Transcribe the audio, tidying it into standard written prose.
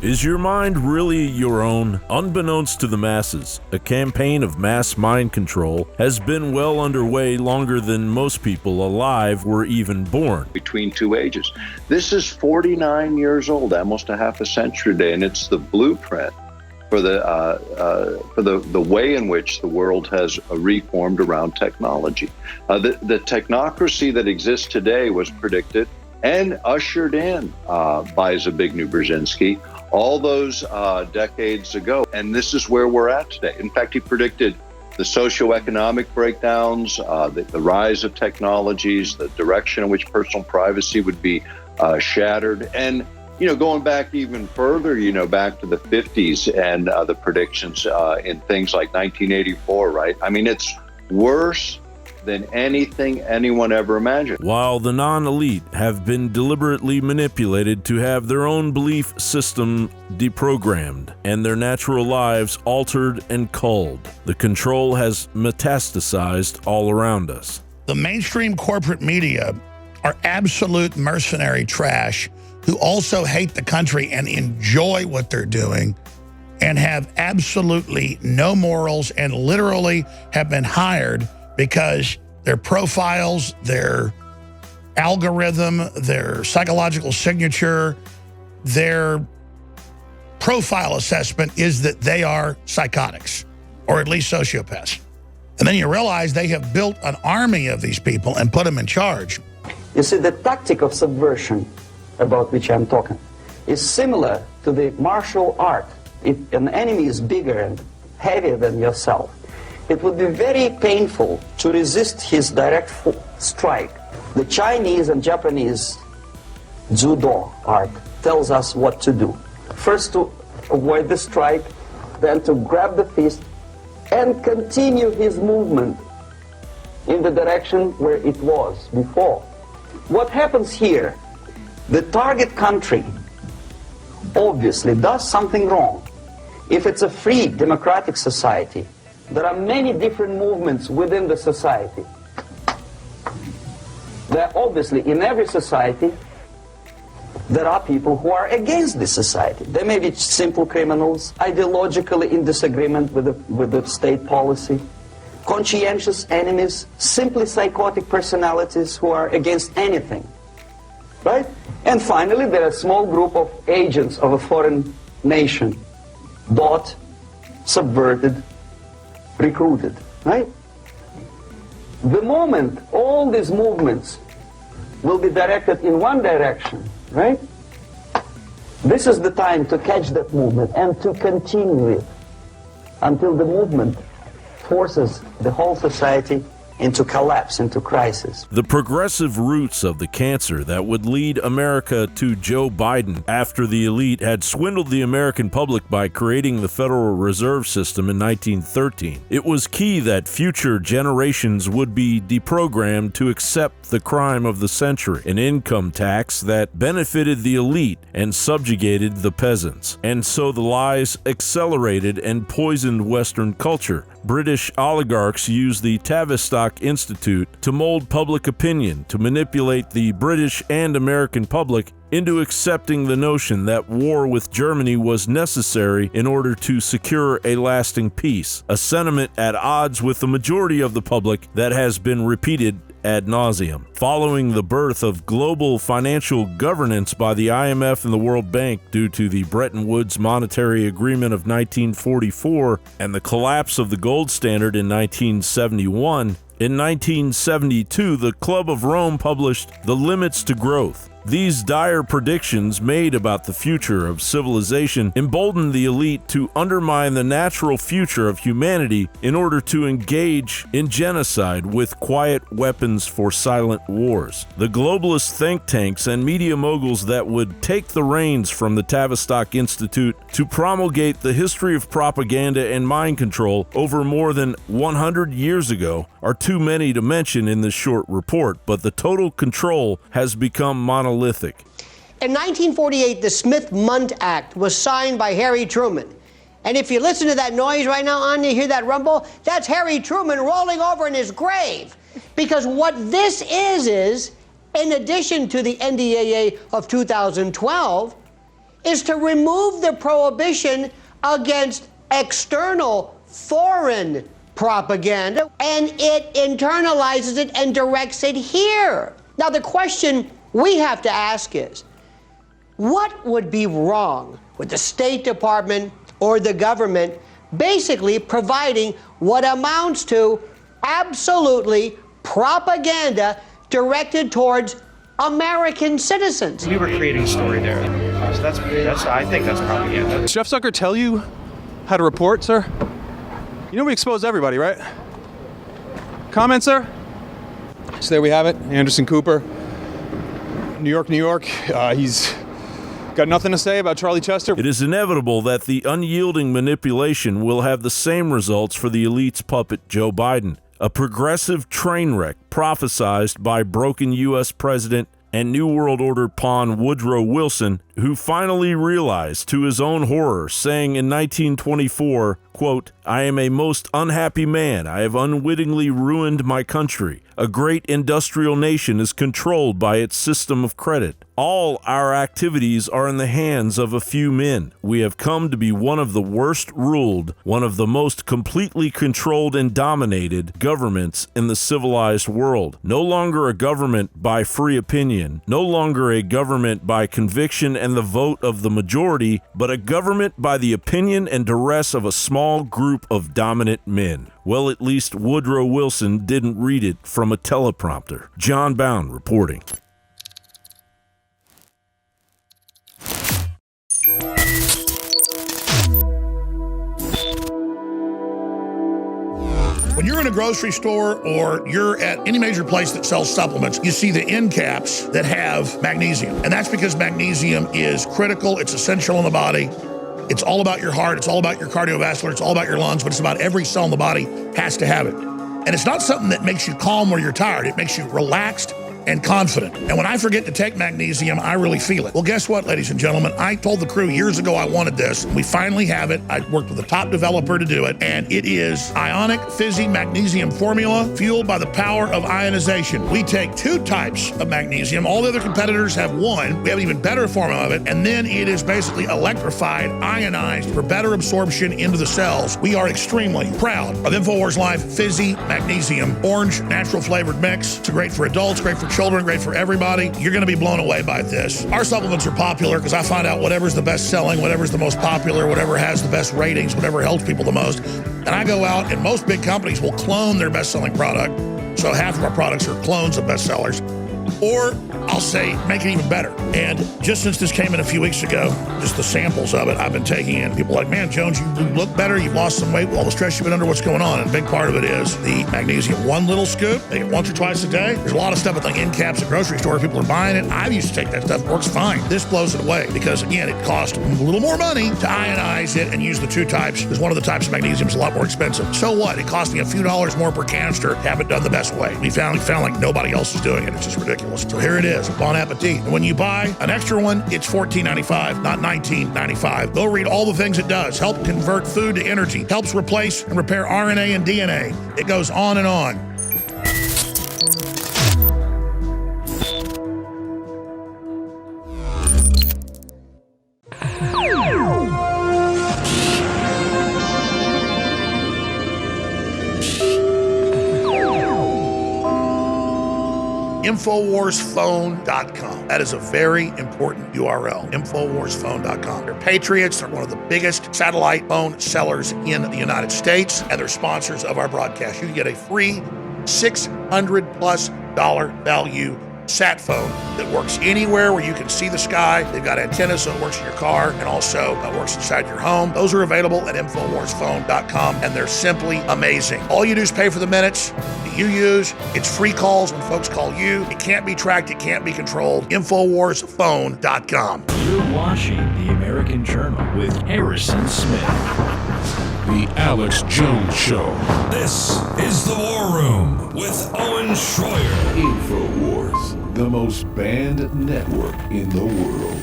Is your mind really your own? Unbeknownst to the masses, a campaign of mass mind control has been well underway longer than most people alive were even born. Between two ages. This is 49 years old, almost a half a century today, and it's the blueprint for the way in which the world has reformed around technology. The technocracy that exists today was predicted and ushered in by Zbigniew Brzezinski all those decades ago. And this is where we're at today. In fact, he predicted the socioeconomic breakdowns, the rise of technologies, the direction in which personal privacy would be shattered. And, going back even further, back to the 50s and the predictions in things like 1984, right? I mean, it's worse than anything anyone ever imagined. While the non-elite have been deliberately manipulated to have their own belief system deprogrammed and their natural lives altered and culled, the control has metastasized all around us. The mainstream corporate media are absolute mercenary trash who also hate the country and enjoy what they're doing and have absolutely no morals and literally have been hired because their profiles, their algorithm, their psychological signature, their profile assessment is that they are psychotics, or at least sociopaths. And then you realize they have built an army of these people and put them in charge. You see, the tactic of subversion about which I'm talking is similar to the martial art. If an enemy is bigger and heavier than yourself, it would be very painful to resist his direct strike. The Chinese and Japanese judo art tells us what to do. First to avoid the strike, then to grab the fist and continue his movement in the direction where it was before. What happens here? The target country obviously does something wrong. If it's a free democratic society, there are many different movements within the society. There obviously, in every society, there are people who are against this society. They may be simple criminals, ideologically in disagreement with the state policy, conscientious enemies, simply psychotic personalities who are against anything, right? And finally, there are a small group of agents of a foreign nation, bought, subverted, recruited, right? The moment all these movements will be directed in one direction, right? This is the time to catch that movement and to continue it until the movement forces the whole society into collapse, into crisis. The progressive roots of the cancer that would lead America to Joe Biden after the elite had swindled the American public by creating the Federal Reserve System in 1913. It was key that future generations would be deprogrammed to accept the crime of the century, an income tax that benefited the elite and subjugated the peasants. And so the lies accelerated and poisoned Western culture. British oligarchs used the Tavistock Institute to mold public opinion, to manipulate the British and American public into accepting the notion that war with Germany was necessary in order to secure a lasting peace, a sentiment at odds with the majority of the public that has been repeated ad nauseum. Following the birth of global financial governance by the IMF and the World Bank due to the Bretton Woods Monetary Agreement of 1944 and the collapse of the gold standard in 1971, in 1972, the Club of Rome published The Limits to Growth. These dire predictions made about the future of civilization emboldened the elite to undermine the natural future of humanity in order to engage in genocide with quiet weapons for silent wars. The globalist think tanks and media moguls that would take the reins from the Tavistock Institute to promulgate the history of propaganda and mind control over more than 100 years ago are too many to mention in this short report, but the total control has become monolithic. In 1948, the Smith-Mundt Act was signed by Harry Truman. And if you listen to that noise right now, Anya, hear that rumble? That's Harry Truman rolling over in his grave. Because what this is, in addition to the NDAA of 2012, is to remove the prohibition against external foreign propaganda, and it internalizes it and directs it here. Now, the question we have to ask is, what would be wrong with the State Department or the government basically providing what amounts to absolutely propaganda directed towards American citizens? We were creating a story there. So that's I think that's propaganda. Did Chef Zucker tell you how to report, sir? You know we expose everybody, right? Comment, sir? So there we have it. Anderson Cooper, New York, New York. He's got nothing to say about Charlie Chester. It is inevitable that the unyielding manipulation will have the same results for the elite's puppet, Joe Biden. A progressive train wreck prophesized by broken U.S. President and New World Order pawn Woodrow Wilson, who finally realized, to his own horror, saying in 1924, quote, "I am a most unhappy man. I have unwittingly ruined my country. A great industrial nation is controlled by its system of credit. All our activities are in the hands of a few men. We have come to be one of the worst ruled, one of the most completely controlled and dominated governments in the civilized world. No longer a government by free opinion, no longer a government by conviction and the vote of the majority, but a government by the opinion and duress of a small group of dominant men." Well, at least Woodrow Wilson didn't read it from a teleprompter. John Bowne reporting. When you're in a grocery store or you're at any major place that sells supplements, you see the end caps that have magnesium. And that's because magnesium is critical, it's essential in the body. It's all about your heart, it's all about your cardiovascular, it's all about your lungs, but it's about every cell in the body has to have it. And it's not something that makes you calm or you're tired, it makes you relaxed and confident. And when I forget to take magnesium, I really feel it. Well, guess what, ladies and gentlemen? I told the crew years ago I wanted this. We finally have it. I worked with a top developer to do it, and it is Ionic Fizzy Magnesium Formula, fueled by the power of ionization. We take 2 types of magnesium. All the other competitors have 1. We have an even better form of it, and then it is basically electrified, ionized for better absorption into the cells. We are extremely proud of InfoWars Life Fizzy Magnesium Orange Natural Flavored Mix. It's great for adults, great for children, great for everybody. You're going to be blown away by this. Our supplements are popular because I find out whatever's the best selling, whatever's the most popular, whatever has the best ratings, whatever helps people the most. And I go out, and most big companies will clone their best-selling product. So half of our products are clones of bestsellers. Or I'll say, make it even better. And just since this came in a few weeks ago, just the samples of it I've been taking in, people are like, man, Jones, you look better, you've lost some weight with all the stress you've been under, what's going on? And a big part of it is the magnesium. 1 little scoop, take it once or twice a day. There's a lot of stuff at the end caps at grocery store, people are buying it. I used to take that stuff, it works fine. This blows it away because, again, it costs a little more money to ionize it and use the 2 types, because one of the types of magnesium is a lot more expensive. So what? It cost me a few dollars more per canister to have it done the best way. We found like nobody else is doing it. It's just ridiculous. So here it is, Bon Appetit. And when you buy an extra one, it's $14.95, not $19.95. Go read all the things it does. Help convert food to energy. Helps replace and repair RNA and DNA. It goes on and on. InfoWarsPhone.com. That is a very important URL, InfoWarsPhone.com. They're patriots. They're one of the biggest satellite phone sellers in the United States, and they're sponsors of our broadcast. You can get a free $600+ value sat phone that works anywhere where you can see the sky. They've got antennas, so it works in your car and also works inside your home. Those are available at InfoWarsPhone.com, and they're simply amazing. All you do is pay for the minutes that you use. It's free calls when folks call you. It can't be tracked. It can't be controlled. InfoWarsPhone.com. You're watching The American Journal with Harrison Smith. The Alex Jones Show. This is The War Room with Owen Schroyer. InfoWars, the most banned network in the world.